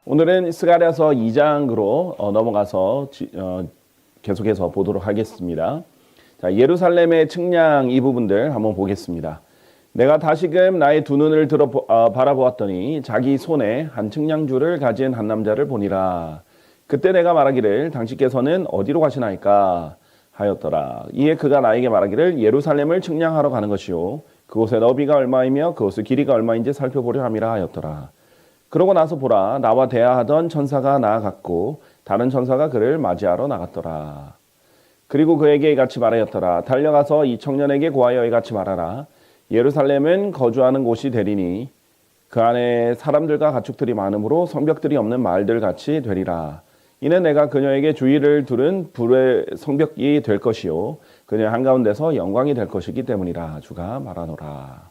오늘은 스가랴서 2장으로 넘어가서 계속해서 보도록 하겠습니다. 자, 예루살렘의 측량 이 부분들 한번 보겠습니다. 내가 다시금 나의 두 눈을 들어 바라보았더니 자기 손에 한 측량줄을 가진 한 남자를 보니라. 그때 내가 말하기를 당신께서는 어디로 가시나이까 하였더라. 이에 그가 나에게 말하기를 예루살렘을 측량하러 가는 것이요 그곳의 너비가 얼마이며 그곳의 길이가 얼마인지 살펴보려 함이라 하였더라. 그러고 나서 보라, 나와 대화하던 천사가 나아갔고 다른 천사가 그를 맞이하러 나갔더라. 그리고 그에게 이같이 말하였더라. 달려가서 이 청년에게 고하여 이같이 말하라. 예루살렘은 거주하는 곳이 되리니 그 안에 사람들과 가축들이 많으므로 성벽들이 없는 마을들 같이 되리라. 이는 내가 그녀에게 주의를 두른 불의 성벽이 될 것이요 그녀 한가운데서 영광이 될 것이기 때문이라. 주가 말하노라.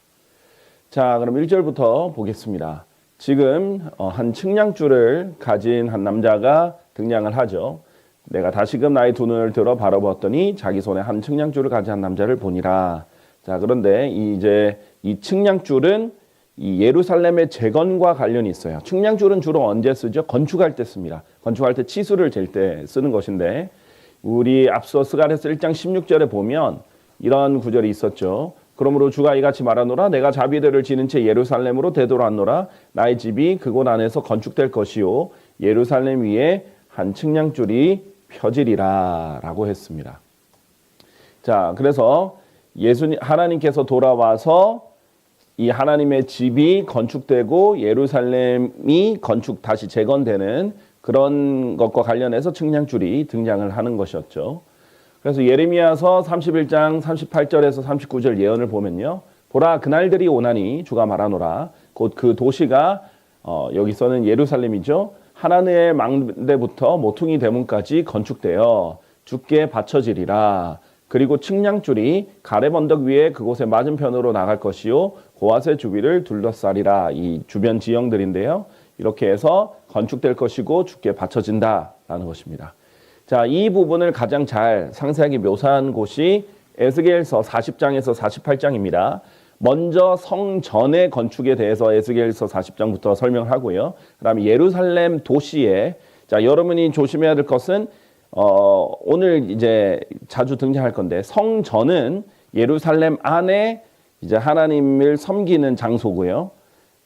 자, 그럼 1절부터 보겠습니다. 지금 한 측량줄을 가진 한 남자가 등장을 하죠. 내가 다시금 나의 두 눈을 들어 바라보았더니 자기 손에 한 측량줄을 가진 한 남자를 보니라. 자, 그런데 이제 이 측량줄은 이 예루살렘의 재건과 관련이 있어요. 측량줄은 주로 언제 쓰죠? 건축할 때 씁니다. 건축할 때 치수를 잴 때 쓰는 것인데 우리 앞서 스가랴서 1장 16절에 보면 이런 구절이 있었죠. 그러므로 주가 이같이 말하노라. 내가 자비들을 지는 채 예루살렘으로 되돌아왔노라. 나의 집이 그곳 안에서 건축될 것이요 예루살렘 위에 한 측량줄이 펴지리라 라고 했습니다. 자, 그래서 하나님께서 돌아와서 이 하나님의 집이 건축되고 예루살렘이 다시 재건되는 그런 것과 관련해서 측량줄이 등장을 하는 것이었죠. 그래서 예레미야서 31장 38절에서 39절 예언을 보면요. 보라, 그날들이 오나니 주가 말하노라. 곧 그 도시가 여기서는 예루살렘이죠. 하나님의 망대부터 모퉁이 대문까지 건축되어 주께 바쳐지리라. 그리고 측량줄이 가렙 언덕 위에 그곳의 맞은편으로 나갈 것이요 고앗의 주위를 둘러싸리라. 이 주변 지형들인데요. 이렇게 해서 건축될 것이고 주께 바쳐진다라는 것입니다. 자, 이 부분을 가장 잘 상세하게 묘사한 곳이 에스겔서 40장에서 48장입니다. 먼저 성전의 건축에 대해서 에스겔서 40장부터 설명하고요. 그다음에 예루살렘 도시에 자, 여러분이 조심해야 될 것은 오늘 이제 자주 등장할 건데 성전은 예루살렘 안에 이제 하나님을 섬기는 장소고요.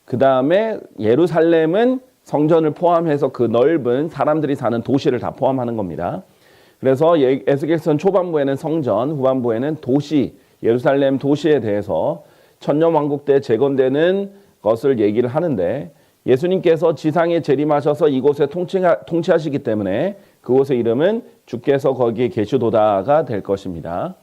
그다음에 예루살렘은 성전을 포함해서 그 넓은 사람들이 사는 도시를 다 포함하는 겁니다. 그래서 에스겔서 초반부에는 성전, 후반부에는 도시, 예루살렘 도시에 대해서 천년왕국 때 재건되는 것을 얘기를 하는데 예수님께서 지상에 재림하셔서 이곳에 통치하시기 때문에 그곳의 이름은 주께서 거기에 계시도다가 될 것입니다.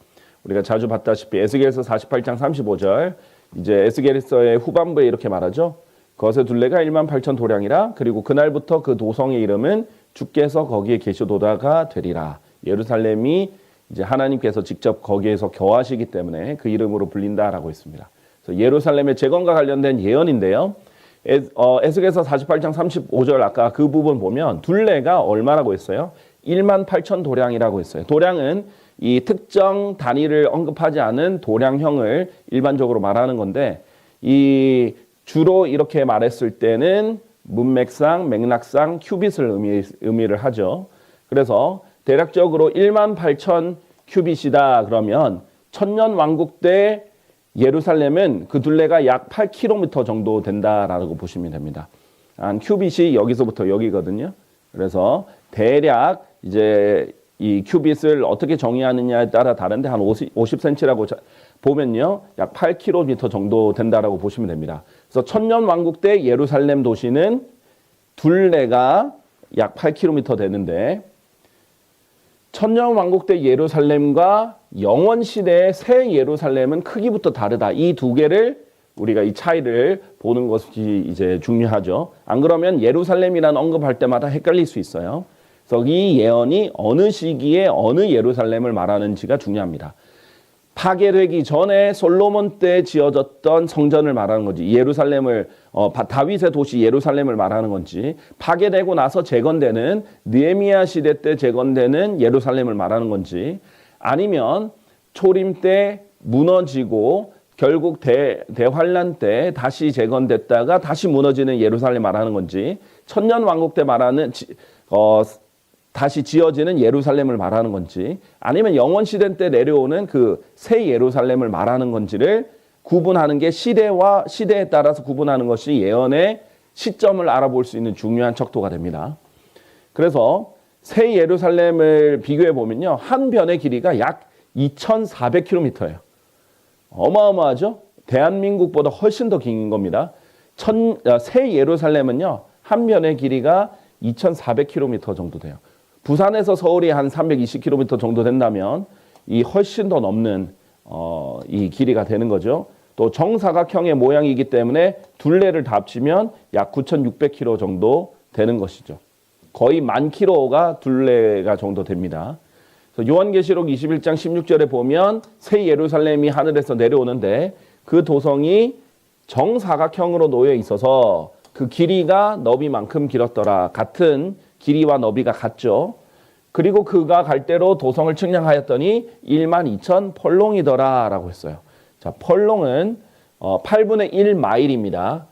우리가 자주 봤다시피 에스겔서 48장 35절 이제 에스겔서의 후반부에 이렇게 말하죠. 거세 둘레가 18,000 도량이라. 그리고 그날부터 그 도성의 이름은 주께서 거기에 계시도다가 되리라. 예루살렘이 이제 하나님께서 직접 거기에서 거하시기 때문에 그 이름으로 불린다라고 했습니다. 그래서 예루살렘의 재건과 관련된 예언인데요. 에스겔서 48장 35절 아까 그 부분 보면 둘레가 얼마라고 했어요? 18,000 도량이라고 했어요. 도량은 이 특정 단위를 언급하지 않은 도량형을 일반적으로 말하는 건데 이 주로 이렇게 말했을 때는 문맥상, 맥락상 큐빗을 의미를 하죠. 그래서 대략적으로 18,000 큐빗이다 그러면 천년왕국 때 예루살렘은 그 둘레가 약 8km 정도 된다라고 보시면 됩니다. 한 큐빗이 여기서부터 여기거든요. 그래서 대략 이제 이 큐빗을 어떻게 정의하느냐에 따라 다른데 한 50cm라고 보면요. 약 8km 정도 된다라고 보시면 됩니다. 그래서 천년왕국 때 예루살렘 도시는 둘레가 약 8km 되는데 천년왕국 때 예루살렘과 영원시대의 새 예루살렘은 크기부터 다르다. 이 두 개를 우리가 이 차이를 보는 것이 이제 중요하죠. 안 그러면 예루살렘이라는 언급할 때마다 헷갈릴 수 있어요. 그래서 이 예언이 어느 시기에 어느 예루살렘을 말하는지가 중요합니다. 파괴되기 전에 솔로몬 때 지어졌던 성전을 말하는 건지 예루살렘을 다윗의 도시 예루살렘을 말하는 건지 파괴되고 나서 재건되는 느헤미야 시대 때 재건되는 예루살렘을 말하는 건지 아니면 초림 때 무너지고 결국 대환란 때 다시 재건됐다가 다시 무너지는 예루살렘 말하는 건지, 천년 왕국 때 말하는 다시 지어지는 예루살렘을 말하는 건지, 아니면 영원 시대 때 내려오는 그 새 예루살렘을 말하는 건지를 구분하는 게 시대에 따라서 구분하는 것이 예언의 시점을 알아볼 수 있는 중요한 척도가 됩니다. 그래서 새 예루살렘을 비교해 보면요, 한 변의 길이가 약 2,400km예요. 어마어마하죠? 대한민국보다 훨씬 더 긴 겁니다. 새 예루살렘은요, 한 변의 길이가 2,400km 정도 돼요. 부산에서 서울이 한 320km 정도 된다면 이 훨씬 더 넘는 이 길이가 되는 거죠. 또 정사각형의 모양이기 때문에 둘레를 다 합치면 약 9,600km 정도 되는 것이죠. 거의 10,000km가 둘레가 정도 됩니다. 요한계시록 21장 16절에 보면 새 예루살렘이 하늘에서 내려오는데 그 도성이 정사각형으로 놓여 있어서 그 길이가 너비만큼 길었더라. 같은 길이와 너비가 같죠. 그리고 그가 갈대로 도성을 측량하였더니 12,000 펄롱이더라 라고 했어요. 자, 펄롱은 8분의 1 마일입니다.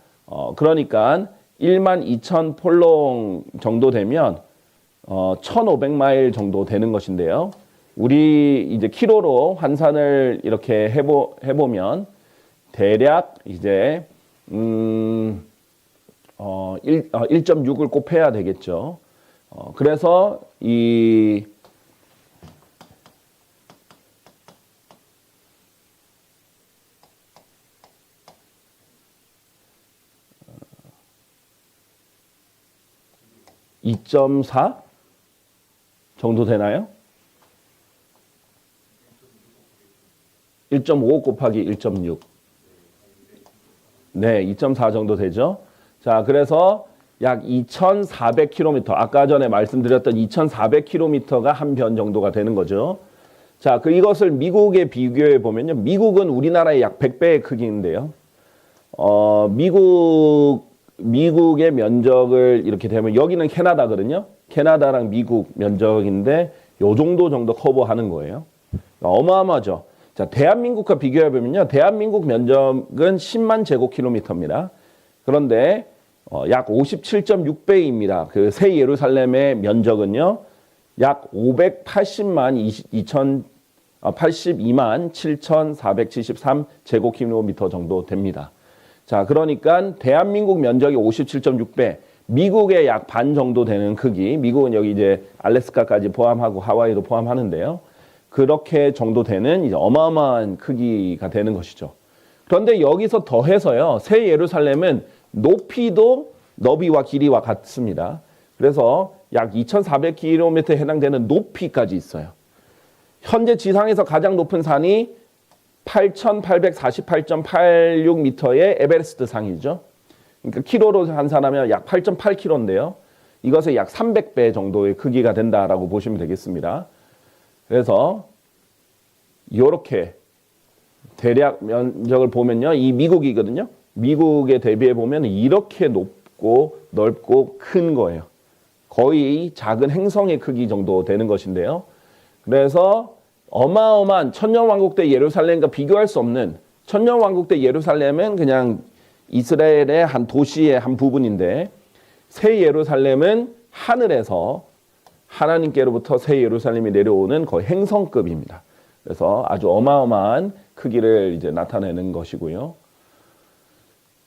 그러니까 12,000 펄롱 정도 되면 1,500마일 정도 되는 것인데요. 우리 이제 키로로 환산을 이렇게 해보면 대략 이제 1.6을 곱해야 되겠죠. 그래서 이 2.4 정도 되나요? 1.5 곱하기 1.6. 네, 2.4 정도 되죠. 자, 그래서 약 2,400km, 아까 전에 말씀드렸던 2,400km가 한 변 정도가 되는 거죠. 자, 이것을 미국에 비교해 보면요. 미국은 우리나라의 약 100배의 크기인데요. 미국의 면적을 이렇게 되면 여기는 캐나다거든요. 캐나다랑 미국 면적인데 요 정도 커버하는 거예요. 어마어마하죠. 자, 대한민국과 비교해 보면요. 대한민국 면적은 10만 제곱킬로미터입니다. 그런데 약 57.6배입니다. 그 새 예루살렘의 면적은요. 약 82만 7,473 제곱킬로미터 정도 됩니다. 자, 그러니까 대한민국 면적이 57.6배, 미국의 약 반 정도 되는 크기, 미국은 여기 이제 알래스카까지 포함하고 하와이도 포함하는데요. 그렇게 정도 되는 이제 어마어마한 크기가 되는 것이죠. 그런데 여기서 더해서요, 새 예루살렘은 높이도 너비와 길이와 같습니다. 그래서 약 2,400km에 해당되는 높이까지 있어요. 현재 지상에서 가장 높은 산이 8,848.86m의 에베레스트 상이죠. 그러니까 키로로 환산하면 약 8.8km인데요. 이것의 약 300배 정도의 크기가 된다라고 보시면 되겠습니다. 그래서 이렇게 대략 면적을 보면요, 이 미국이거든요. 미국에 대비해 보면 이렇게 높고 넓고 큰 거예요. 거의 작은 행성의 크기 정도 되는 것인데요. 그래서 어마어마한 천년왕국 때 예루살렘과 비교할 수 없는, 천년왕국 때 예루살렘은 그냥 이스라엘의 한 도시의 한 부분인데 새 예루살렘은 하늘에서 하나님께로부터 새 예루살렘이 내려오는 거의 행성급입니다. 그래서 아주 어마어마한 크기를 이제 나타내는 것이고요.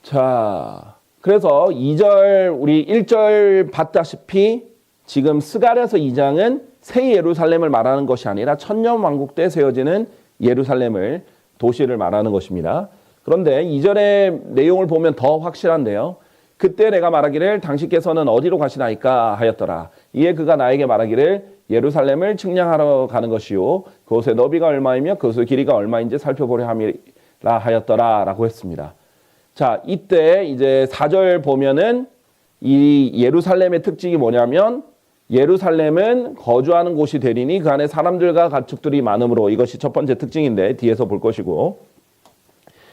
자, 그래서 2절, 우리 1절 봤다시피 지금 스가랴서 2장은 새 예루살렘을 말하는 것이 아니라 천년왕국 때 세워지는 예루살렘을, 도시를 말하는 것입니다. 그런데 2절의 내용을 보면 더 확실한데요. 그때 내가 말하기를 당신께서는 어디로 가시나이까 하였더라. 이에 그가 나에게 말하기를 예루살렘을 측량하러 가는 것이요 그곳의 너비가 얼마이며 그곳의 길이가 얼마인지 살펴보려 함이라 하였더라 라고 했습니다. 자, 이때 이제 4절 보면은 이 예루살렘의 특징이 뭐냐면 예루살렘은 거주하는 곳이 되리니 그 안에 사람들과 가축들이 많으므로, 이것이 첫 번째 특징인데 뒤에서 볼 것이고,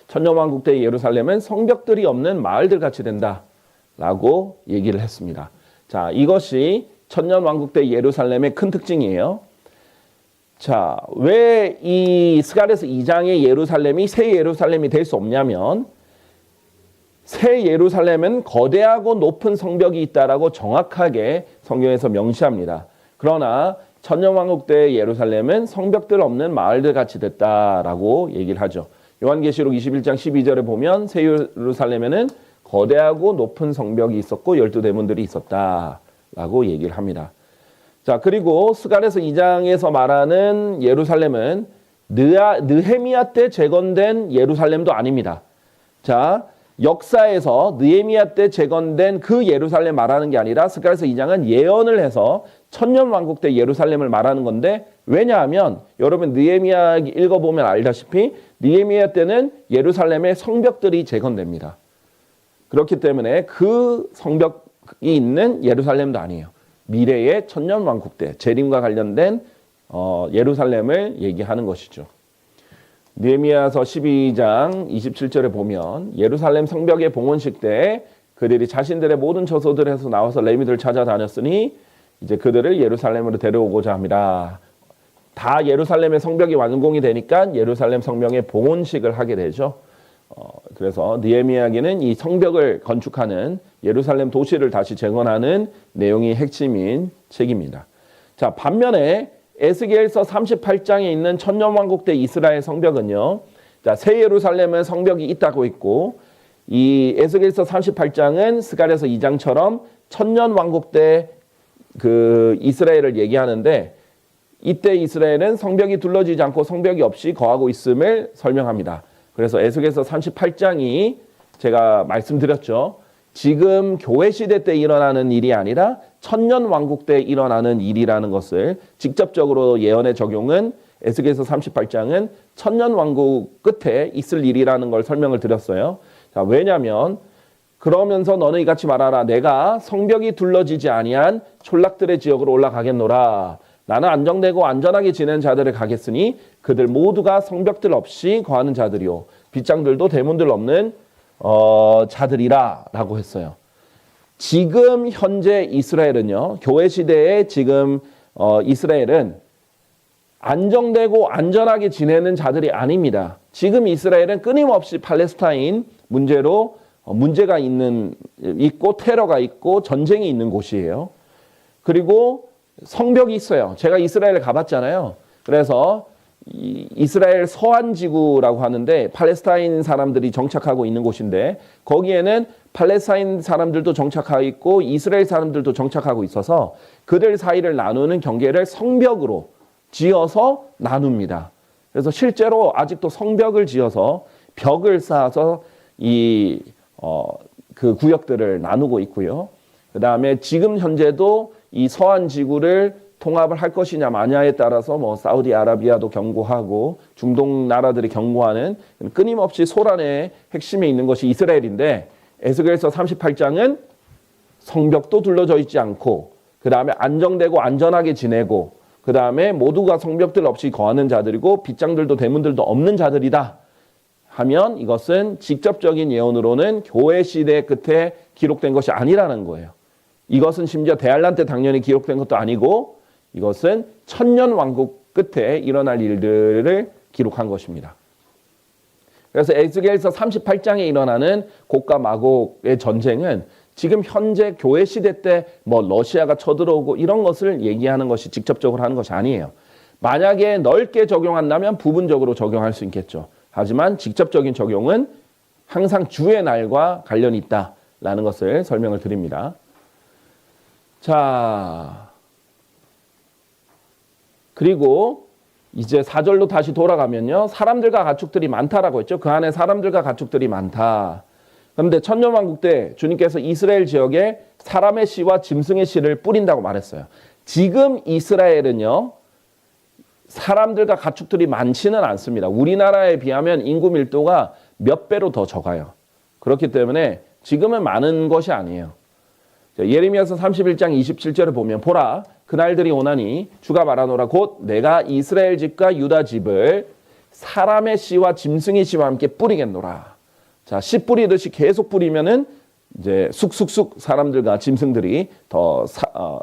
천년왕국 때 예루살렘은 성벽들이 없는 마을들 같이 된다라고 얘기를 했습니다. 자, 이것이 천년왕국 때 예루살렘의 큰 특징이에요. 자, 왜 이 스가랴서 2장의 예루살렘이 새 예루살렘이 될 수 없냐면 새 예루살렘은 거대하고 높은 성벽이 있다라고 정확하게 성경에서 명시합니다. 그러나 천년왕국 때 예루살렘은 성벽들 없는 마을들 같이 됐다라고 얘기를 하죠. 요한계시록 21장 12절에 보면 새 예루살렘에는 거대하고 높은 성벽이 있었고 12대문들이 있었다라고 얘기를 합니다. 자, 그리고 스가랴서 2장에서 말하는 예루살렘은 느헤미야 때 재건된 예루살렘도 아닙니다. 자, 역사에서 느헤미야 때 재건된 그 예루살렘 말하는 게 아니라 스가랴서 2장은 예언을 해서 천년왕국 때 예루살렘을 말하는 건데, 왜냐하면 여러분 느헤미야 읽어보면 알다시피 느헤미야 때는 예루살렘의 성벽들이 재건됩니다. 그렇기 때문에 그 성벽이 있는 예루살렘도 아니에요. 미래의 천년왕국 때 재림과 관련된 예루살렘을 얘기하는 것이죠. 느헤미야서 12장 27절에 보면 예루살렘 성벽의 봉헌식 때 그들이 자신들의 모든 처소들에서 나와서 레위들을 찾아다녔으니 이제 그들을 예루살렘으로 데려오고자 합니다. 다 예루살렘의 성벽이 완공이 되니까 예루살렘 성벽의 봉헌식을 하게 되죠. 그래서 느헤미야기는 이 성벽을 건축하는 예루살렘 도시를 다시 재건하는 내용이 핵심인 책입니다. 자, 반면에 에스겔서 38장에 있는 천년왕국 때 이스라엘 성벽은요. 자, 새 예루살렘은 성벽이 있다고 있고 이 에스겔서 38장은 스가랴서 2장처럼 천년왕국 때 그 이스라엘을 얘기하는데 이때 이스라엘은 성벽이 둘러지지 않고 성벽이 없이 거하고 있음을 설명합니다. 그래서 에스겔서 38장이 제가 말씀드렸죠. 지금 교회 시대 때 일어나는 일이 아니라 천년왕국 때 일어나는 일이라는 것을 직접적으로 예언의 적용은 에스겔서 38장은 천년왕국 끝에 있을 일이라는 걸 설명을 드렸어요. 자, 왜냐하면 그러면서 너는 이같이 말하라. 내가 성벽이 둘러지지 아니한 촌락들의 지역으로 올라가겠노라. 나는 안정되고 안전하게 지내는 자들을 가겠으니 그들 모두가 성벽들 없이 거하는 자들이요 빗장들도 대문들 없는 자들이라 라고 했어요. 지금 현재 이스라엘은요, 교회 시대에 지금 이스라엘은 안정되고 안전하게 지내는 자들이 아닙니다. 지금 이스라엘은 끊임없이 팔레스타인 문제로 문제가 있고 테러가 있고 전쟁이 있는 곳이에요. 그리고 성벽이 있어요. 제가 이스라엘 가봤잖아요. 그래서 이스라엘 서안 지구라고 하는데 팔레스타인 사람들이 정착하고 있는 곳인데 거기에는 팔레스타인 사람들도 정착하고 있고 이스라엘 사람들도 정착하고 있어서 그들 사이를 나누는 경계를 성벽으로 지어서 나눕니다. 그래서 실제로 아직도 성벽을 지어서 벽을 쌓아서 그 구역들을 나누고 있고요. 그 다음에 지금 현재도 이 서한 지구를 통합을 할 것이냐 마냐에 따라서 뭐 사우디아라비아도 경고하고 중동 나라들이 경고하는 끊임없이 소란의 핵심에 있는 것이 이스라엘인데 에스겔서 38장은 성벽도 둘러져 있지 않고 그 다음에 안정되고 안전하게 지내고 그 다음에 모두가 성벽들 없이 거하는 자들이고 빗장들도 대문들도 없는 자들이다 하면 이것은 직접적인 예언으로는 교회 시대 끝에 기록된 것이 아니라는 거예요. 이것은 심지어 대환란 때 당연히 기록된 것도 아니고 이것은 천년왕국 끝에 일어날 일들을 기록한 것입니다. 그래서 에스겔서 38장에 일어나는 곡과 마곡의 전쟁은 지금 현재 교회 시대 때 뭐 러시아가 쳐들어오고 이런 것을 얘기하는 것이 직접적으로 하는 것이 아니에요. 만약에 넓게 적용한다면 부분적으로 적용할 수 있겠죠. 하지만 직접적인 적용은 항상 주의 날과 관련이 있다라는 것을 설명을 드립니다. 자, 그리고 이제 4절로 다시 돌아가면요. 사람들과 가축들이 많다라고 했죠. 그 안에 사람들과 가축들이 많다. 그런데 천년왕국 때 주님께서 이스라엘 지역에 사람의 씨와 짐승의 씨를 뿌린다고 말했어요. 지금 이스라엘은요. 사람들과 가축들이 많지는 않습니다. 우리나라에 비하면 인구 밀도가 몇 배로 더 적어요. 그렇기 때문에 지금은 많은 것이 아니에요. 예레미야서 31장 27절을 보면 보라 그날들이 오나니 주가 말하노라 곧 내가 이스라엘 집과 유다 집을 사람의 씨와 짐승의 씨와 함께 뿌리겠노라. 자, 씨 뿌리듯이 계속 뿌리면은 이제 쑥쑥쑥 사람들과 짐승들이 더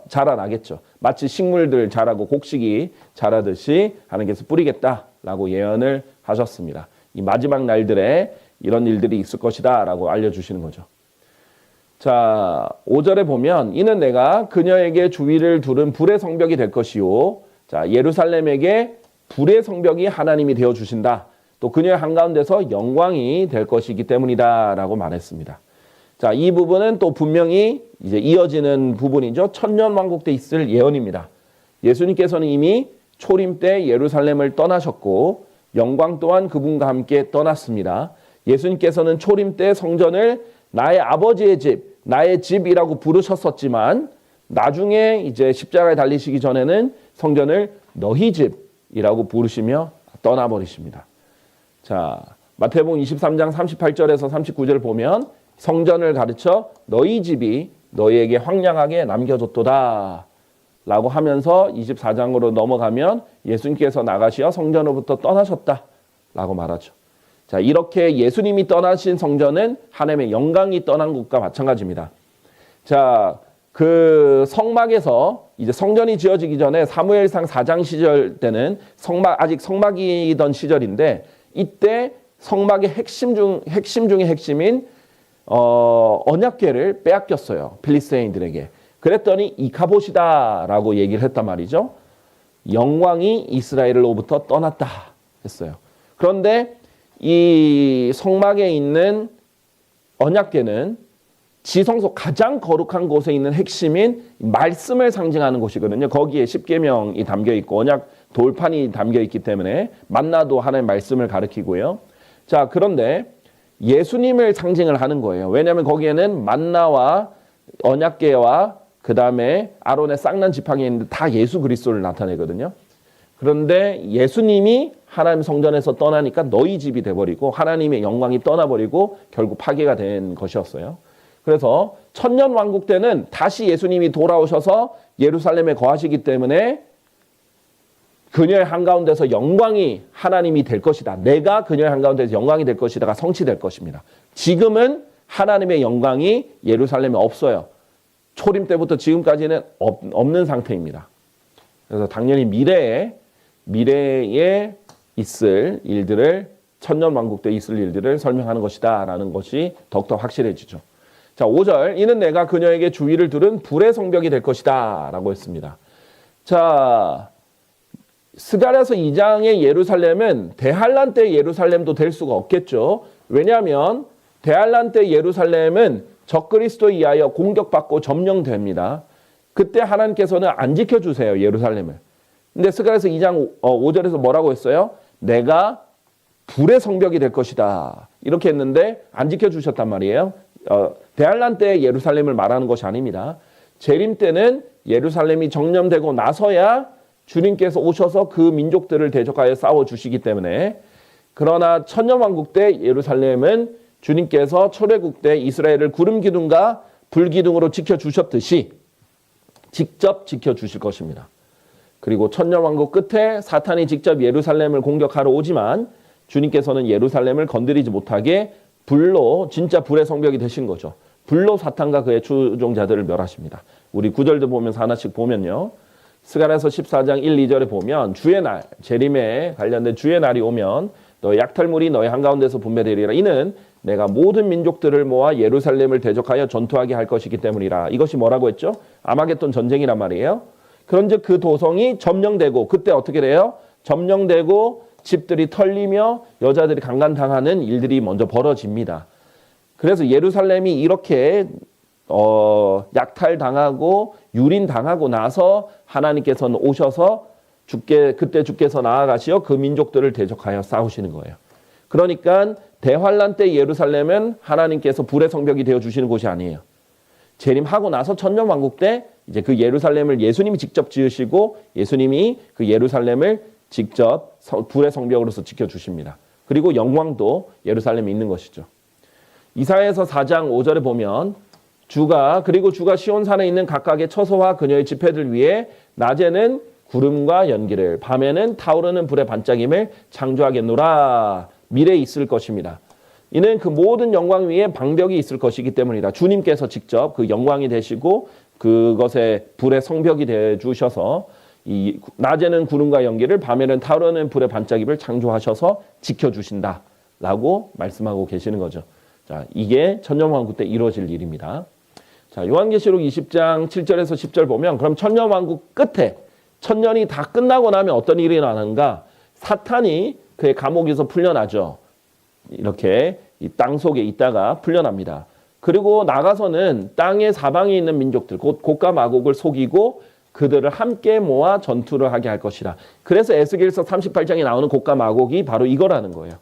자라나겠죠. 마치 식물들 자라고 곡식이 자라듯이 하나님께서 뿌리겠다라고 예언을 하셨습니다. 이 마지막 날들에 이런 일들이 있을 것이다 라고 알려주시는 거죠. 자, 5절에 보면 이는 내가 그녀에게 주위를 두른 불의 성벽이 될 것이요. 자, 예루살렘에게 불의 성벽이 하나님이 되어 주신다. 또 그녀의 한가운데서 영광이 될 것이기 때문이다 라고 말했습니다. 자, 이 부분은 또 분명히 이제 이어지는 부분이죠. 천년왕국 때 있을 예언입니다. 예수님께서는 이미 초림 때 예루살렘을 떠나셨고 영광 또한 그분과 함께 떠났습니다. 예수님께서는 초림 때 성전을 나의 아버지의 집, 나의 집이라고 부르셨었지만 나중에 이제 십자가에 달리시기 전에는 성전을 너희 집이라고 부르시며 떠나버리십니다. 자, 마태복음 23장 38절에서 39절을 보면 성전을 가르쳐 너희 집이 너희에게 황량하게 남겨졌도다 라고 하면서 24장으로 넘어가면 예수님께서 나가시어 성전으로부터 떠나셨다 라고 말하죠. 자, 이렇게 예수님이 떠나신 성전은 하나님의 영광이 떠난 것과 마찬가지입니다. 자, 그 성막에서 이제 성전이 지어지기 전에 사무엘상 4장 시절 때는 아직 성막이던 시절인데 이때 성막의 핵심 중의 핵심인 언약궤를 빼앗겼어요. 필리스테인들에게. 그랬더니 이카봇이다라고 얘기를 했단 말이죠. 영광이 이스라엘로부터 떠났다 했어요. 그런데 이 성막에 있는 언약궤는 지성소 가장 거룩한 곳에 있는 핵심인 말씀을 상징하는 곳이거든요. 거기에 십계명이 담겨 있고 언약 돌판이 담겨 있기 때문에 만나도 하나님의 말씀을 가리키고요. 자, 그런데 예수님을 상징을 하는 거예요. 왜냐하면 거기에는 만나와 언약궤와 그 다음에 아론의 쌍난 지팡이 있는데 다 예수 그리스도를 나타내거든요. 그런데 예수님이 하나님 성전에서 떠나니까 너희 집이 돼버리고 하나님의 영광이 떠나버리고 결국 파괴가 된 것이었어요. 그래서 천년왕국 때는 다시 예수님이 돌아오셔서 예루살렘에 거하시기 때문에 그녀의 한가운데서 영광이 하나님이 될 것이다. 내가 그녀의 한가운데서 영광이 될 것이다가 성취될 것입니다. 지금은 하나님의 영광이 예루살렘에 없어요. 초림 때부터 지금까지는 없는 상태입니다. 그래서 당연히 미래에 있을 일들을 천년왕국 때 있을 일들을 설명하는 것이다 라는 것이 더욱더 확실해지죠. 자, 5절 이는 내가 그녀에게 주위를 두른 불의 성벽이 될 것이다 라고 했습니다. 자, 스가랴서 2장의 예루살렘은 대환란 때 예루살렘도 될 수가 없겠죠. 왜냐하면 대환란 때 예루살렘은 적그리스도에 의하여 공격받고 점령됩니다. 그때 하나님께서는 안 지켜주세요, 예루살렘을. 근데 스가랴서 2장 5절에서 뭐라고 했어요? 내가 불의 성벽이 될 것이다. 이렇게 했는데 안 지켜주셨단 말이에요. 대환란 때 예루살렘을 말하는 것이 아닙니다. 재림 때는 예루살렘이 정령되고 나서야 주님께서 오셔서 그 민족들을 대적하여 싸워주시기 때문에 그러나 천년왕국 때 예루살렘은 주님께서 출애굽 때 이스라엘을 구름 기둥과 불 기둥으로 지켜주셨듯이 직접 지켜주실 것입니다. 그리고 천년왕국 끝에 사탄이 직접 예루살렘을 공격하러 오지만 주님께서는 예루살렘을 건드리지 못하게 불로 진짜 불의 성벽이 되신 거죠. 불로 사탄과 그의 추종자들을 멸하십니다. 우리 구절도 보면서 하나씩 보면요. 스가랴서 14장 1, 2절에 보면 주의 날, 재림에 관련된 주의 날이 오면 너의 약탈물이 너의 한가운데서 분배되리라. 이는 내가 모든 민족들을 모아 예루살렘을 대적하여 전투하게 할 것이기 때문이라. 이것이 뭐라고 했죠? 아마겟돈 전쟁이란 말이에요. 그런즉 그 도성이 점령되고 그때 어떻게 돼요? 점령되고 집들이 털리며 여자들이 강간당하는 일들이 먼저 벌어집니다. 그래서 예루살렘이 이렇게 약탈당하고 유린당하고 나서 하나님께서는 오셔서 그때 주께서 나아가시어 그 민족들을 대적하여 싸우시는 거예요. 그러니까 대환란 때 예루살렘은 하나님께서 불의 성벽이 되어 주시는 곳이 아니에요. 재림하고 나서 천년왕국 때 이제 그 예루살렘을 예수님이 직접 지으시고 예수님이 그 예루살렘을 직접 불의 성벽으로서 지켜주십니다. 그리고 영광도 예루살렘에 있는 것이죠. 이사야서 4장 5절에 보면 주가 시온산에 있는 각각의 처소와 그녀의 집회들 위에 낮에는 구름과 연기를 밤에는 타오르는 불의 반짝임을 창조하겠노라. 미래에 있을 것입니다. 이는 그 모든 영광 위에 방벽이 있을 것이기 때문이다. 주님께서 직접 그 영광이 되시고 그것에 불의 성벽이 되어 주셔서 이 낮에는 구름과 연기를 밤에는 타오르는 불의 반짝임을 창조하셔서 지켜주신다라고 말씀하고 계시는 거죠. 자, 이게 천년왕국 때 이루어질 일입니다. 자, 요한계시록 20장 7절에서 10절 보면 그럼 천년왕국 끝에 천년이 다 끝나고 나면 어떤 일이 일어나는가? 사탄이 그의 감옥에서 풀려나죠. 이렇게 이 땅 속에 있다가 풀려납니다. 그리고 나가서는 땅의 사방에 있는 민족들, 곧 곡과 마곡을 속이고 그들을 함께 모아 전투를 하게 할 것이라. 그래서 에스겔서 38장에 나오는 곡과 마곡이 바로 이거라는 거예요.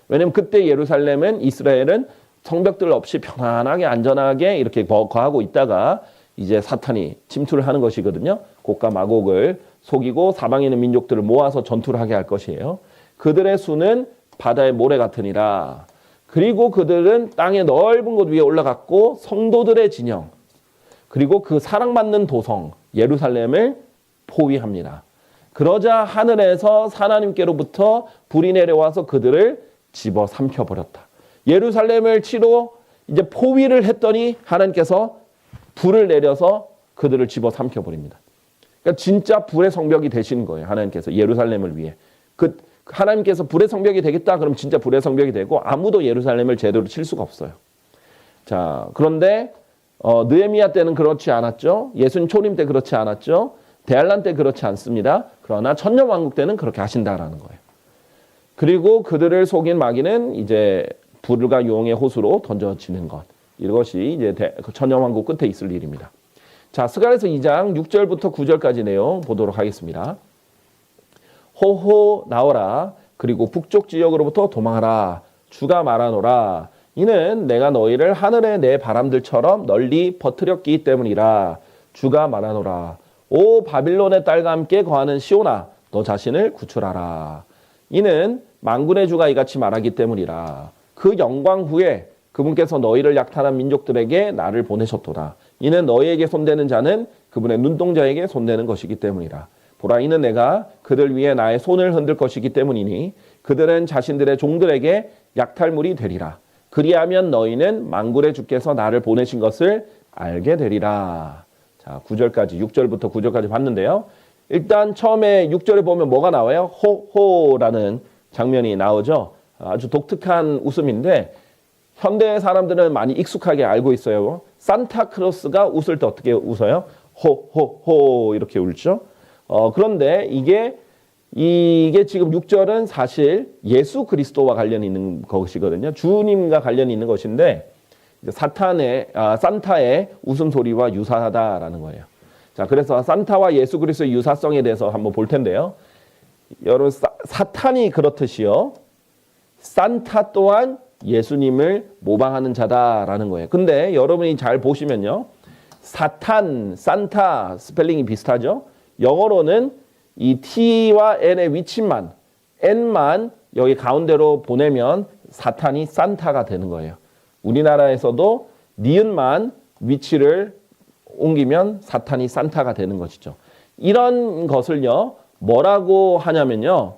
왜냐하면 그때 예루살렘은 이스라엘은 성벽들 없이 편안하게 안전하게 이렇게 거하고 있다가 이제 사탄이 침투를 하는 것이거든요. 곡과 마곡을 속이고 사방에 있는 민족들을 모아서 전투를 하게 할 것이에요. 그들의 수는 바다의 모래 같으니라. 그리고 그들은 땅의 넓은 곳 위에 올라갔고 성도들의 진영 그리고 그 사랑받는 도성 예루살렘을 포위합니다. 그러자 하늘에서 하나님께로부터 불이 내려와서 그들을 집어삼켜 버렸다. 예루살렘을 치러 이제 포위를 했더니 하나님께서 불을 내려서 그들을 집어삼켜 버립니다. 그러니까 진짜 불의 성벽이 되시는 거예요. 하나님께서 예루살렘을 위해. 하나님께서 불의 성벽이 되겠다 그럼 진짜 불의 성벽이 되고 아무도 예루살렘을 제대로 칠 수가 없어요. 자, 그런데 느헤미야 때는 그렇지 않았죠. 예수님 초림 때 그렇지 않았죠. 대환란 때 그렇지 않습니다. 그러나 천년왕국 때는 그렇게 하신다라는 거예요. 그리고 그들을 속인 마귀는 이제 불과 용의 호수로 던져지는 것. 이것이 이제 천년왕국 끝에 있을 일입니다. 자, 스가랴서 2장 6절부터 9절까지 내용 보도록 하겠습니다. 호호 나오라. 그리고 북쪽 지역으로부터 도망하라. 주가 말하노라. 이는 내가 너희를 하늘의 내 바람들처럼 널리 퍼뜨렸기 때문이라. 주가 말하노라. 오 바빌론의 딸과 함께 거하는 시온아 너 자신을 구출하라. 이는 만군의 주가 이같이 말하기 때문이라. 그 영광 후에 그분께서 너희를 약탈한 민족들에게 나를 보내셨도다. 이는 너희에게 손대는 자는 그분의 눈동자에게 손대는 것이기 때문이라. 보라 이는 내가 그들 위에 나의 손을 흔들 것이기 때문이니 그들은 자신들의 종들에게 약탈물이 되리라. 그리하면 너희는 만군의 주께서 나를 보내신 것을 알게 되리라. 자, 9절까지 6절부터 9절까지 봤는데요. 일단 처음에 6절에 보면 뭐가 나와요? 호호라는 장면이 나오죠. 아주 독특한 웃음인데 현대 사람들은 많이 익숙하게 알고 있어요. 산타크로스가 웃을 때 어떻게 웃어요? 호호호 이렇게 울죠. 그런데 이게 지금 6절은 사실 예수 그리스도와 관련이 있는 것이거든요. 주님과 관련이 있는 것인데 산타의 웃음소리와 유사하다라는 거예요. 자, 그래서 산타와 예수 그리스도의 유사성에 대해서 한번 볼 텐데요. 여러분 사탄이 그렇듯이요. 산타 또한 예수님을 모방하는 자다라는 거예요. 근데 여러분이 잘 보시면요. 사탄, 산타 스펠링이 비슷하죠. 영어로는 이 T와 N의 위치만, N만 여기 가운데로 보내면 사탄이 산타가 되는 거예요. 우리나라에서도 니은만 위치를 옮기면 사탄이 산타가 되는 것이죠. 이런 것을요, 뭐라고 하냐면요,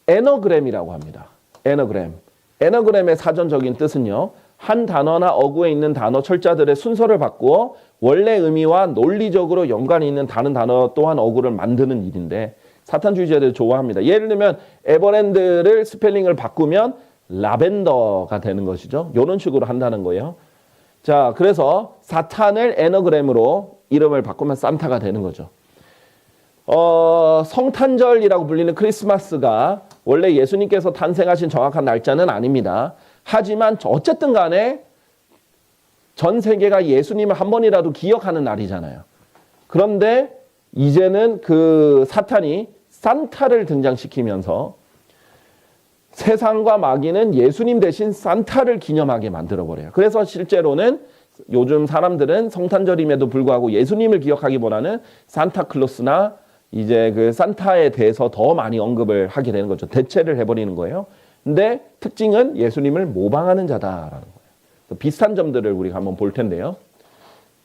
에너그램이라고 합니다. 에너그램. 에너그램의 사전적인 뜻은요, 한 단어나 어구에 있는 단어 철자들의 순서를 바꾸어 원래 의미와 논리적으로 연관이 있는 다른 단어 또한 어구를 만드는 일인데 사탄주의자들 좋아합니다. 예를 들면 에버랜드를 스펠링을 바꾸면 라벤더가 되는 것이죠. 이런 식으로 한다는 거예요. 자, 그래서 사탄을 에너그램으로 이름을 바꾸면 산타가 되는 거죠. 성탄절이라고 불리는 크리스마스가 원래 예수님께서 탄생하신 정확한 날짜는 아닙니다. 하지만 어쨌든 간에 전 세계가 예수님을 한 번이라도 기억하는 날이잖아요. 그런데 이제는 그 사탄이 산타를 등장시키면서 세상과 마귀는 예수님 대신 산타를 기념하게 만들어버려요. 그래서 실제로는 요즘 사람들은 성탄절임에도 불구하고 예수님을 기억하기보다는 산타클로스나 이제 그 산타에 대해서 더 많이 언급을 하게 되는 거죠. 대체를 해버리는 거예요. 근데 특징은 예수님을 모방하는 자다라는 거예요. 비슷한 점들을 우리가 한번 볼 텐데요.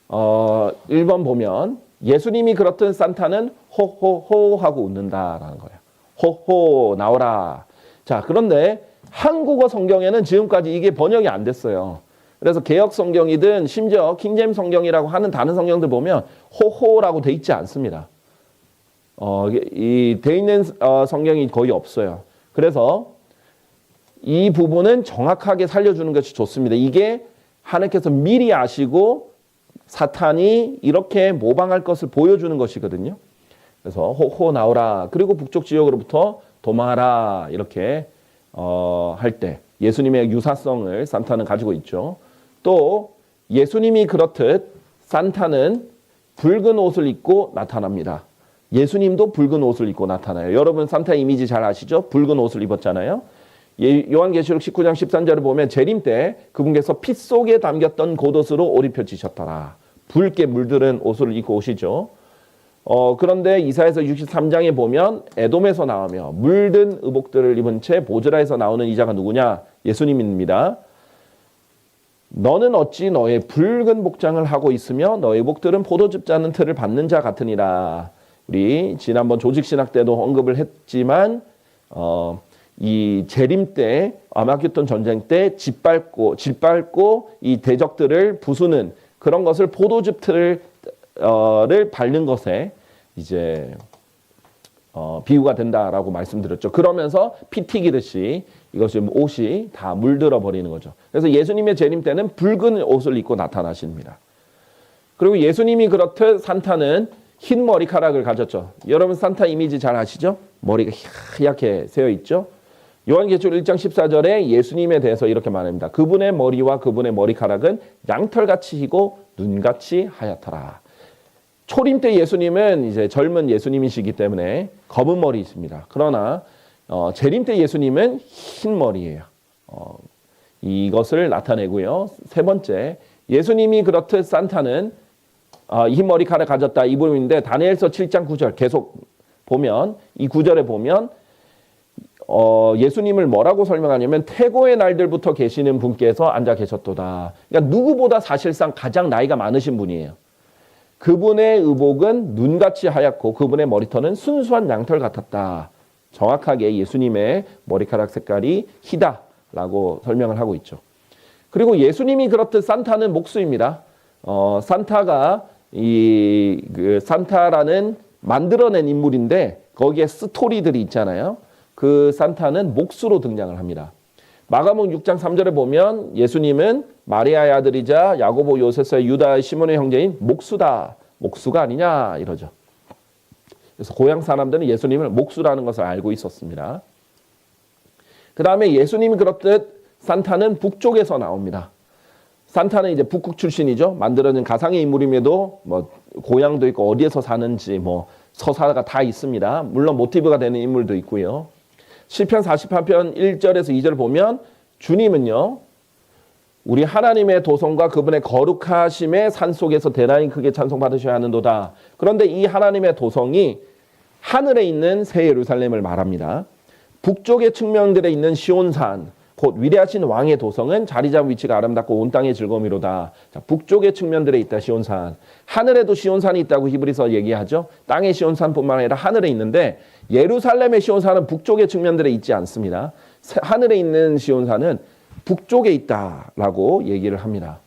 1번 보면 예수님이 그렇듯 산타는 호호호 하고 웃는다라는 거예요. 호호 나오라. 자, 그런데 한국어 성경에는 지금까지 이게 번역이 안 됐어요. 그래서 개역 성경이든 심지어 킹제임스 성경이라고 하는 다른 성경들 보면 호호라고 돼 있지 않습니다. 이 돼 있는 성경이 거의 없어요. 그래서 이 부분은 정확하게 살려주는 것이 좋습니다. 이게 하나님께서 미리 아시고 사탄이 이렇게 모방할 것을 보여주는 것이거든요. 그래서 호호 나오라. 그리고 북쪽 지역으로부터 도망하라. 이렇게 할 때 예수님의 유사성을 산타는 가지고 있죠. 또 예수님이 그렇듯 산타는 붉은 옷을 입고 나타납니다. 예수님도 붉은 옷을 입고 나타나요. 여러분 산타 이미지 잘 아시죠? 붉은 옷을 입었잖아요. 요한계시록 19장 13절을 보면 재림 때 그분께서 피 속에 담겼던 겉옷으로 옷 입혀지셨더라. 붉게 물들은 옷을 입고 오시죠. 그런데 이사야서 63장에 보면 에돔에서 나오며 물든 의복들을 입은 채 보즈라에서 나오는 이자가 누구냐? 예수님입니다. 너는 어찌 너의 붉은 복장을 하고 있으며 너의 복들은 포도즙 짜는 틀을 받는 자 같으니라. 우리 지난번 조직신학 때도 언급을 했지만 이 재림 때 아마겟돈 전쟁 때 짓밟고 이 대적들을 부수는 그런 것을 포도즙 틀을 밟는 것에 이제 비유가 된다라고 말씀드렸죠. 그러면서 피 튀기듯이 이것이 옷이 다 물들어 버리는 거죠. 그래서 예수님의 재림 때는 붉은 옷을 입고 나타나십니다. 그리고 예수님이 그렇듯 산타는 흰 머리카락을 가졌죠. 여러분 산타 이미지 잘 아시죠? 머리가 하얗게 새어 있죠. 요한계시록 1장 14절에 예수님에 대해서 이렇게 말합니다. 그분의 머리와 그분의 머리카락은 양털같이 희고 눈같이 하얗더라. 초림 때 예수님은 이제 젊은 예수님이시기 때문에 검은 머리 있습니다. 그러나 재림 때 예수님은 흰 머리예요. 이것을 나타내고요. 세 번째, 예수님이 그렇듯 산타는 흰 머리카락 가졌다 이 부분인데 다니엘서 7장 9절 계속 보면 이 9절에 보면 예수님을 뭐라고 설명하냐면 태고의 날들부터 계시는 분께서 앉아 계셨도다. 그러니까 누구보다 사실상 가장 나이가 많으신 분이에요. 그분의 의복은 눈같이 하얗고 그분의 머리털은 순수한 양털 같았다. 정확하게 예수님의 머리카락 색깔이 희다라고 설명을 하고 있죠. 그리고 예수님이 그렇듯 산타는 목수입니다. 산타가 산타라는 만들어낸 인물인데 거기에 스토리들이 있잖아요. 그 산타는 목수로 등장을 합니다. 마가복음 6장 3절에 보면 예수님은 마리아의 아들이자 야고보 요세스의 유다 시몬의 형제인 목수다. 목수가 아니냐 이러죠. 그래서 고향 사람들은 예수님을 목수라는 것을 알고 있었습니다. 그 다음에 예수님이 그렇듯 산타는 북쪽에서 나옵니다. 산타는 이제 북극 출신이죠. 만들어진 가상의 인물임에도 뭐 고향도 있고 어디에서 사는지 뭐 서사가 다 있습니다. 물론 모티브가 되는 인물도 있고요. 시편 48편 1절에서 2절 보면 주님은요. 우리 하나님의 도성과 그분의 거룩하심의 산속에서 대단히 크게 찬송받으셔야 하는도다. 그런데 이 하나님의 도성이 하늘에 있는 새 예루살렘을 말합니다. 북쪽의 측면들에 있는 시온산 곧 위대하신 왕의 도성은 자리 잡은 위치가 아름답고 온 땅의 즐거움이로다. 자, 북쪽의 측면들에 있다 시온산. 하늘에도 시온산이 있다고 히브리서 얘기하죠. 땅의 시온산뿐만 아니라 하늘에 있는데 예루살렘의 시온산은 북쪽의 측면들에 있지 않습니다. 하늘에 있는 시온산은 북쪽에 있다라고 얘기를 합니다.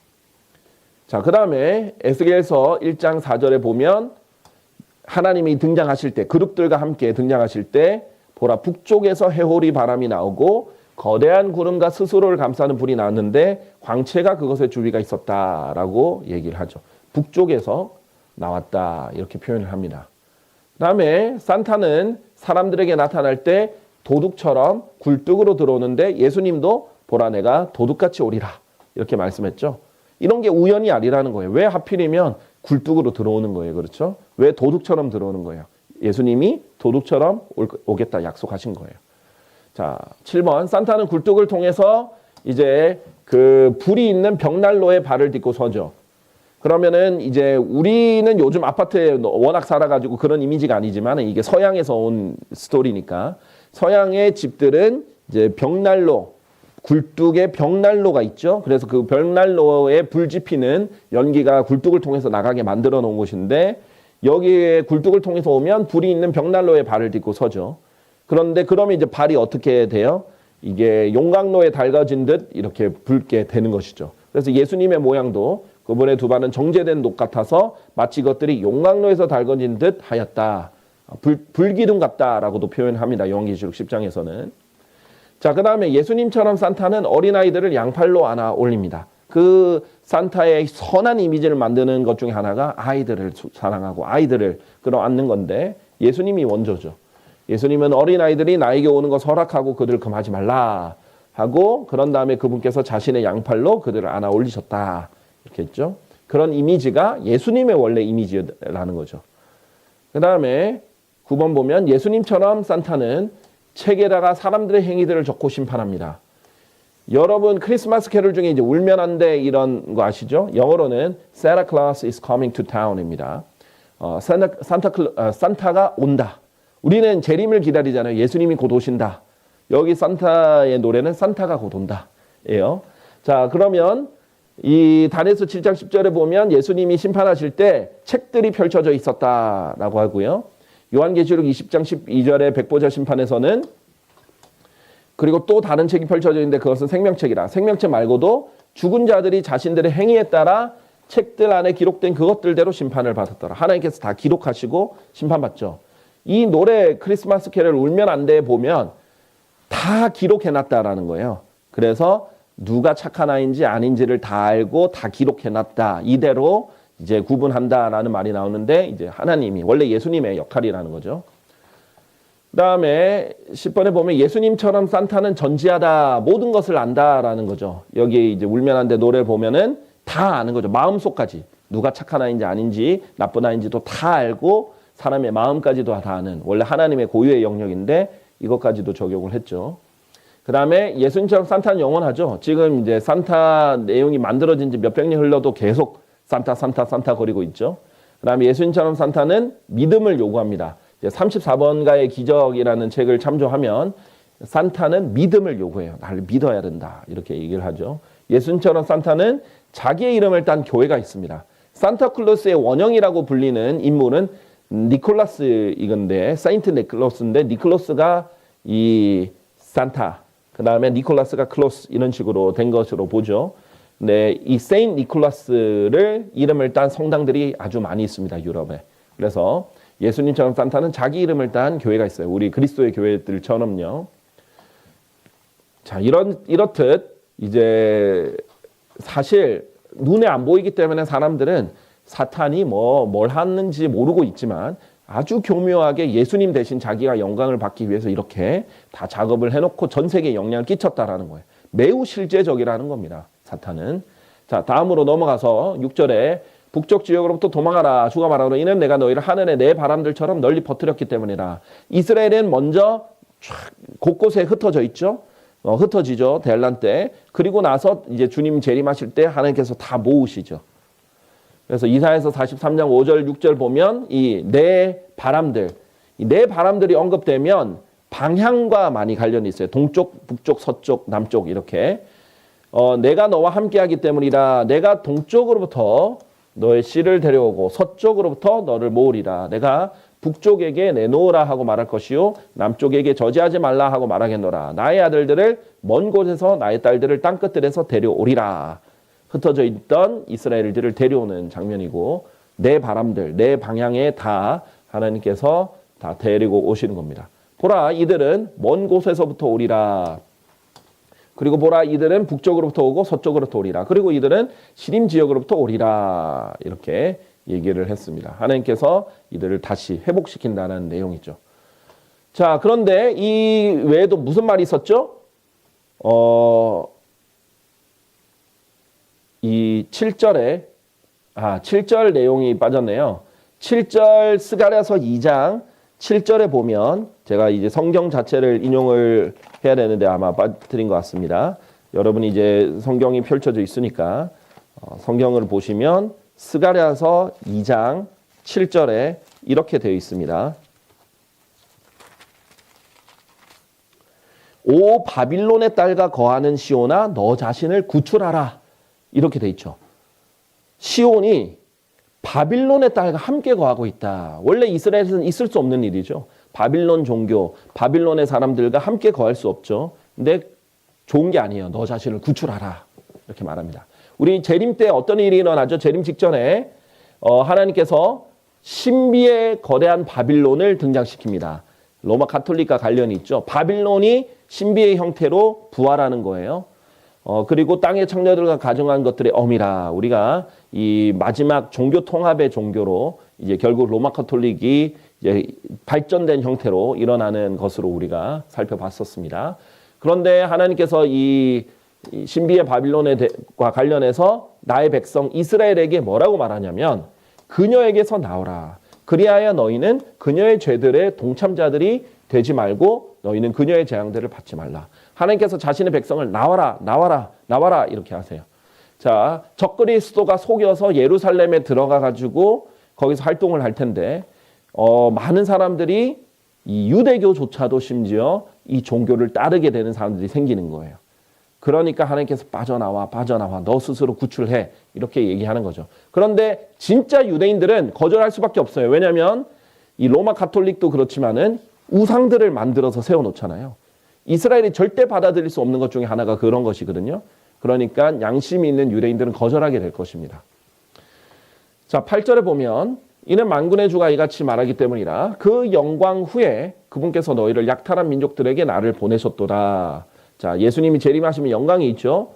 자, 그 다음에 에스겔서 1장 4절에 보면 하나님이 등장하실 때 그룹들과 함께 등장하실 때 보라 북쪽에서 해오리 바람이 나오고 거대한 구름과 스스로를 감싸는 불이 나왔는데 광채가 그것의 주위가 있었다라고 얘기를 하죠. 북쪽에서 나왔다 이렇게 표현을 합니다. 그 다음에 산타는 사람들에게 나타날 때 도둑처럼 굴뚝으로 들어오는데 예수님도 보라 내가 도둑같이 오리라 이렇게 말씀했죠. 이런 게 우연이 아니라는 거예요. 왜 하필이면 굴뚝으로 들어오는 거예요. 그렇죠? 왜 도둑처럼 들어오는 거예요? 예수님이 도둑처럼 오겠다 약속하신 거예요. 자, 7번 산타는 굴뚝을 통해서 이제 그 불이 있는 벽난로에 발을 딛고 서죠. 그러면은 이제 우리는 요즘 아파트에 워낙 살아가지고 그런 이미지가 아니지만 이게 서양에서 온 스토리니까 서양의 집들은 이제 벽난로 굴뚝에 벽난로가 있죠. 그래서 그 벽난로에 불 지피는 연기가 굴뚝을 통해서 나가게 만들어 놓은 곳인데 여기에 굴뚝을 통해서 오면 불이 있는 벽난로에 발을 딛고 서죠. 그런데 그러면 이제 발이 어떻게 돼요? 이게 용광로에 달궈진 듯 이렇게 붉게 되는 것이죠. 그래서 예수님의 모양도 그분의 두 발은 정제된 녹 같아서 마치 이것들이 용광로에서 달궈진 듯 하였다. 불기둥 같다라고도 표현합니다. 요한계시록 10장에서는. 자, 그 다음에 예수님처럼 산타는 어린아이들을 양팔로 안아 올립니다. 그 산타의 선한 이미지를 만드는 것 중에 하나가 아이들을 사랑하고 아이들을 끌어안는 건데 예수님이 원조죠. 예수님은 어린아이들이 나에게 오는 것 허락하고 그들을 금하지 말라 하고 그런 다음에 그분께서 자신의 양팔로 그들을 안아 올리셨다. 이렇게 했죠. 그런 이미지가 예수님의 원래 이미지라는 거죠. 그 다음에 9번 보면 예수님처럼 산타는 책에다가 사람들의 행위들을 적고 심판합니다. 여러분 크리스마스 캐롤 중에 이제 울면 안 돼 이런 거 아시죠? 영어로는 Santa Claus is coming to town입니다. 산타가 온다. 우리는 재림을 기다리잖아요. 예수님이 곧 오신다. 여기 산타의 노래는 산타가 곧 온다. 예요. 자, 그러면 이 다니엘서 7장 10절에 보면 예수님이 심판하실 때 책들이 펼쳐져 있었다라고 하고요. 요한계시록 20장 12절의 백보자 심판에서는 그리고 또 다른 책이 펼쳐져 있는데 그것은 생명책이라. 생명책 말고도 죽은 자들이 자신들의 행위에 따라 책들 안에 기록된 그것들대로 심판을 받았더라. 하나님께서 다 기록하시고 심판받죠. 이 노래 크리스마스 캐럴 울면 안 돼 보면 다 기록해놨다라는 거예요. 그래서 누가 착한 아이인지 아닌지를 다 알고 다 기록해놨다. 이대로 이제 구분한다라는 말이 나오는데 이제 하나님이 원래 예수님의 역할이라는 거죠. 그 다음에 10번에 보면 예수님처럼 산타는 전지하다. 모든 것을 안다라는 거죠. 여기 이제 울면 안 돼 노래를 보면은 다 아는 거죠. 마음속까지. 누가 착한 아이인지 아닌지 나쁜 아이인지도 다 알고 사람의 마음까지도 다 아는 원래 하나님의 고유의 영역인데 이것까지도 적용을 했죠. 그 다음에 예수님처럼 산타는 영원하죠. 지금 이제 산타 내용이 만들어진 지 몇백 년 흘러도 계속 산타 거리고 있죠. 그 다음에 예수님처럼 산타는 믿음을 요구합니다. 34번가의 기적이라는 책을 참조하면 산타는 믿음을 요구해요. 나를 믿어야 된다. 이렇게 얘기를 하죠. 예수님처럼 산타는 자기의 이름을 딴 교회가 있습니다. 산타클로스의 원형이라고 불리는 인물은 니콜라스 이건데 사인트 니콜라스인데 니콜라스가 이 산타 그 다음에 니콜라스가 클로스 이런 식으로 된 것으로 보죠. 네, 이 세인트 니콜라스를 이름을 딴 성당들이 아주 많이 있습니다. 유럽에. 그래서 예수님처럼 산타는 자기 이름을 딴 교회가 있어요. 우리 그리스도의 교회들처럼요. 자, 이렇듯 이제 사실 눈에 안 보이기 때문에 사람들은 사탄이 뭘 하는지 모르고 있지만 아주 교묘하게 예수님 대신 자기가 영광을 받기 위해서 이렇게 다 작업을 해놓고 전 세계에 영향을 끼쳤다라는 거예요. 매우 실제적이라는 겁니다. 사탄은. 자, 다음으로 넘어가서 6절에 북쪽 지역으로부터 도망하라 주가 말하노 이는 내가 너희를 하늘의 내 바람들처럼 널리 퍼뜨렸기 때문이라. 이스라엘은 먼저 곳곳에 흩어져 있죠. 흩어지죠. 대환란 때. 그리고 나서 이제 주님 재림하실 때 하나님께서 다 모으시죠. 그래서 이사야서 43장 5절 6절 보면 이 내 바람들, 이 내 바람들이 언급되면 방향과 많이 관련이 있어요. 동쪽, 북쪽, 서쪽, 남쪽 이렇게. 내가 너와 함께하기 때문이라. 내가 동쪽으로부터 너의 씨를 데려오고 서쪽으로부터 너를 모으리라. 내가 북쪽에게 내놓으라 하고 말할 것이요 남쪽에게 저지하지 말라 하고 말하겠노라. 나의 아들들을 먼 곳에서 나의 딸들을 땅끝들에서 데려오리라. 흩어져 있던 이스라엘들을 데려오는 장면이고 내 바람들, 내 방향에 다 하나님께서 다 데리고 오시는 겁니다. 보라 이들은 먼 곳에서부터 오리라. 그리고 보라 이들은 북쪽으로부터 오고 서쪽으로부터 오리라. 그리고 이들은 시림 지역으로부터 오리라. 이렇게 얘기를 했습니다. 하나님께서 이들을 다시 회복시킨다는 내용이죠. 자, 그런데 이 외에도 무슨 말이 있었죠? 이 7절 내용이 빠졌네요. 7절 스가랴서 2장 7절에 보면 제가 이제 성경 자체를 인용을 해야 되는데 아마 빠뜨린 것 같습니다. 여러분이 이제 성경이 펼쳐져 있으니까 성경을 보시면 스가랴서 2장 7절에 이렇게 되어 있습니다. 오 바빌론의 딸과 거하는 시온아 너 자신을 구출하라. 이렇게 되어 있죠. 시온이 바빌론의 딸과 함께 거하고 있다. 원래 이스라엘에서는 있을 수 없는 일이죠. 바빌론 종교, 바빌론의 사람들과 함께 거할 수 없죠. 근데 좋은 게 아니에요. 너 자신을 구출하라. 이렇게 말합니다. 우리 재림 때 어떤 일이 일어나죠? 재림 직전에 하나님께서 신비에 거대한 바빌론을 등장시킵니다. 로마 가톨릭과 관련이 있죠. 바빌론이 신비의 형태로 부활하는 거예요. 그리고 땅의 창녀들과 가정한 것들의 어미라. 우리가 이 마지막 종교 통합의 종교로 이제 결국 로마 가톨릭이 이제 발전된 형태로 일어나는 것으로 우리가 살펴봤었습니다. 그런데 하나님께서 이 신비의 바빌론과 관련해서 나의 백성 이스라엘에게 뭐라고 말하냐면 그녀에게서 나오라. 그리하여 너희는 그녀의 죄들의 동참자들이 되지 말고 너희는 그녀의 재앙들을 받지 말라. 하나님께서 자신의 백성을 나와라, 나와라, 나와라 이렇게 하세요. 자, 적그리스도가 속여서 예루살렘에 들어가 가지고 거기서 활동을 할 텐데 많은 사람들이 이 유대교조차도 심지어 이 종교를 따르게 되는 사람들이 생기는 거예요. 그러니까 하나님께서 빠져나와, 빠져나와, 너 스스로 구출해 이렇게 얘기하는 거죠. 그런데 진짜 유대인들은 거절할 수밖에 없어요. 왜냐하면 이 로마 가톨릭도 그렇지만은 우상들을 만들어서 세워놓잖아요. 이스라엘이 절대 받아들일 수 없는 것 중에 하나가 그런 것이거든요. 그러니까 양심이 있는 유대인들은 거절하게 될 것입니다. 자, 8절에 보면 이는 만군의 주가 이같이 말하기 때문이라. 그 영광 후에 그분께서 너희를 약탈한 민족들에게 나를 보내셨도다. 자, 예수님이 재림하시면 영광이 있죠.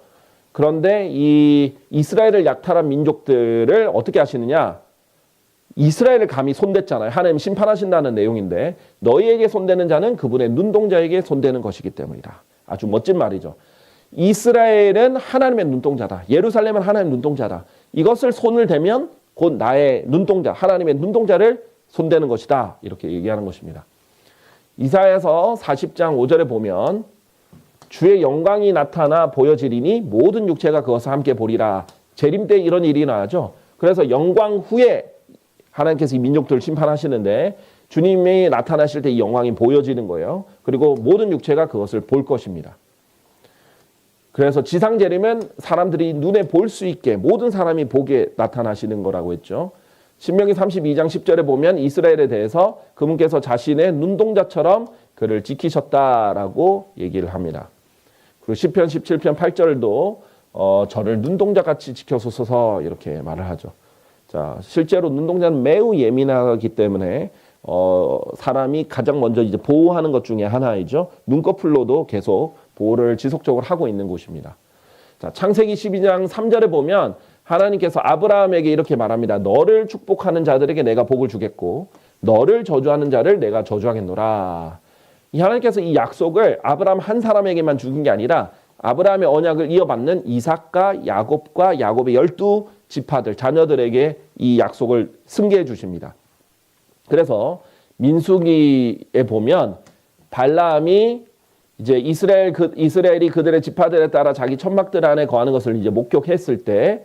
그런데 이 이스라엘을 약탈한 민족들을 어떻게 하시느냐? 이스라엘을 감히 손댔잖아요. 하나님 심판하신다는 내용인데 너희에게 손대는 자는 그분의 눈동자에게 손대는 것이기 때문이다. 아주 멋진 말이죠. 이스라엘은 하나님의 눈동자다. 예루살렘은 하나님의 눈동자다. 이것을 손을 대면 곧 나의 눈동자, 하나님의 눈동자를 손대는 것이다. 이렇게 얘기하는 것입니다. 이사야서 40장 5절에 보면 주의 영광이 나타나 보여지리니 모든 육체가 그것을 함께 보리라. 재림 때 이런 일이 나죠. 그래서 영광 후에 하나님께서 이 민족들을 심판하시는데 주님이 나타나실 때 이 영광이 보여지는 거예요. 그리고 모든 육체가 그것을 볼 것입니다. 그래서 지상 재림은 사람들이 눈에 볼 수 있게 모든 사람이 보게 나타나시는 거라고 했죠. 신명기 32장 10절에 보면 이스라엘에 대해서 그분께서 자신의 눈동자처럼 그를 지키셨다라고 얘기를 합니다. 그리고 시편 17편 8절도 저를 눈동자같이 지켜소서 이렇게 말을 하죠. 자, 실제로 눈동자는 매우 예민하기 때문에 사람이 가장 먼저 이제 보호하는 것 중에 하나이죠. 눈꺼풀로도 계속 보호를 지속적으로 하고 있는 곳입니다. 자, 창세기 12장 3절에 보면 하나님께서 아브라함에게 이렇게 말합니다. 너를 축복하는 자들에게 내가 복을 주겠고 너를 저주하는 자를 내가 저주하겠노라. 이 하나님께서 이 약속을 아브라함 한 사람에게만 주신 게 아니라 아브라함의 언약을 이어받는 이삭과 야곱과 야곱의 12지파들 자녀들에게 이 약속을 승계해 주십니다. 그래서 민수기에 보면 발라함이 이제 이스라엘이 그들의 지파들에 따라 자기 천막들 안에 거하는 것을 이제 목격했을 때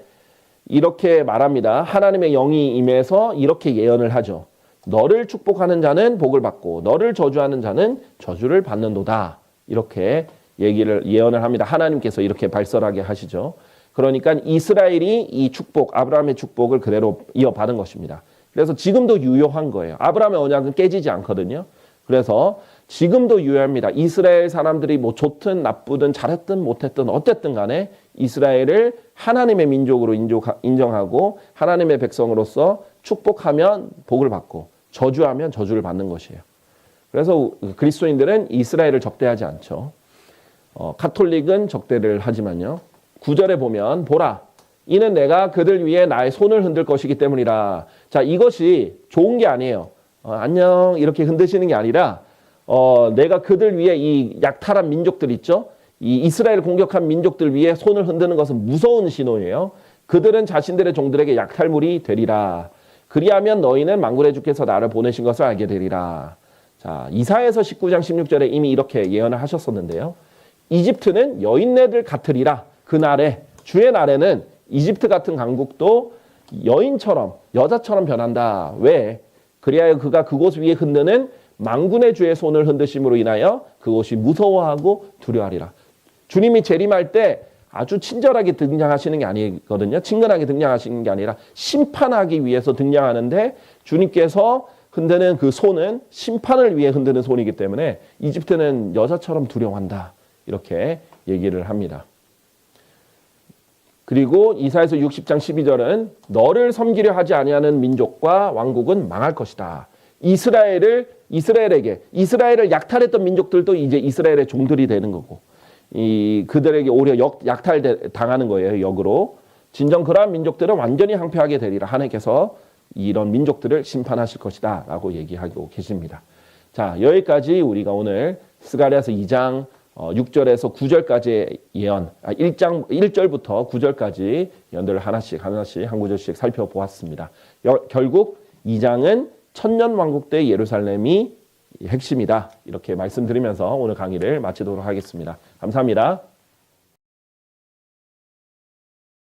이렇게 말합니다. 하나님의 영이 임해서 이렇게 예언을 하죠. 너를 축복하는 자는 복을 받고 너를 저주하는 자는 저주를 받는도다. 이렇게 예언을 합니다. 하나님께서 이렇게 발설하게 하시죠. 그러니까 이스라엘이 이 축복, 아브라함의 축복을 그대로 이어받은 것입니다. 그래서 지금도 유효한 거예요. 아브라함의 언약은 깨지지 않거든요. 그래서 지금도 유효합니다. 이스라엘 사람들이 뭐 좋든 나쁘든 잘했든 못했든 어쨌든 간에 이스라엘을 하나님의 민족으로 인정하고 하나님의 백성으로서 축복하면 복을 받고 저주하면 저주를 받는 것이에요. 그래서 그리스도인들은 이스라엘을 적대하지 않죠. 가톨릭은 적대를 하지만요. 9절에 보면 보라 이는 내가 그들 위해 나의 손을 흔들 것이기 때문이라. 자, 이것이 좋은 게 아니에요. 안녕 이렇게 흔드시는 게 아니라 내가 그들 위해 이 약탈한 민족들 있죠. 이 이스라엘 공격한 민족들 위해 손을 흔드는 것은 무서운 신호예요. 그들은 자신들의 종들에게 약탈물이 되리라. 그리하면 너희는 만군의 주께서 나를 보내신 것을 알게 되리라. 자, 이사야서 19장 16절에 이미 이렇게 예언을 하셨었는데요. 이집트는 여인네들 같으리라. 그날에 주의 날에는 이집트 같은 강국도 여인처럼 여자처럼 변한다. 왜? 그리하여 그가 그곳 위에 흔드는 만군의 주의 손을 흔드심으로 인하여 그곳이 무서워하고 두려워하리라. 주님이 재림할 때 아주 친절하게 등장하시는 게 아니거든요. 친근하게 등장하시는 게 아니라 심판하기 위해서 등장하는데 주님께서 흔드는 그 손은 심판을 위해 흔드는 손이기 때문에 이집트는 여자처럼 두려워한다. 이렇게 얘기를 합니다. 그리고 이사야서 60장 12절은 너를 섬기려 하지 아니하는 민족과 왕국은 망할 것이다. 이스라엘을 약탈했던 민족들도 이제 이스라엘의 종들이 되는 거고, 그들에게 오히려 약탈 당하는 거예요. 역으로. 진정 그러한 민족들은 완전히 항폐하게 되리라. 하나님께서 이런 민족들을 심판하실 것이다 라고 얘기하고 계십니다. 자, 여기까지 우리가 오늘 스가랴서 2장 6절에서 9절까지의 예언, 1절부터 9절까지 예언들을 하나씩 한 구절씩 살펴보았습니다. 결국 2장은 천년왕국 때 예루살렘이 핵심이다. 이렇게 말씀드리면서 오늘 강의를 마치도록 하겠습니다. 감사합니다.